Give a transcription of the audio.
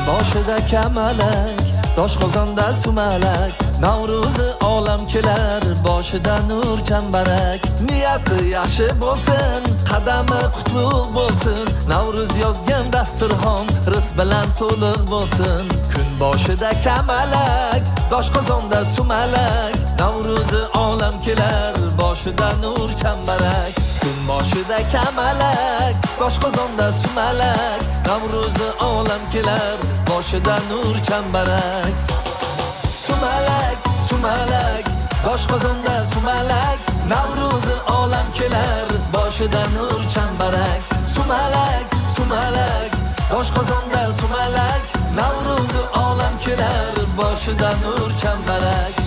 boshida kamalak, doshqozonda sumalak, Navro'zi olam kelar, boshida nur chambarak. Niyati yaxshi bo'lsin, qadami qutlug' bo'lsin, Navro'z yozgan dasturxon rizq bilan to'liq bo'lsin. Kun boshida kamalak, doshqozonda sumalak, Navro'zi olam kelar, boshida nur chambarak. Kun boshida kamalak, doshqozonda sumalak, Navro'zi olam kelar, boshida nur chambarak. Sumalak, sumalak, doshqozonda sumalak, Navro'zi olam kelar, boshida nur chambarak. Sumalak, sumalak, doshqozonda sumalak, Navro'zi olam kelar, boshida nur chambarak.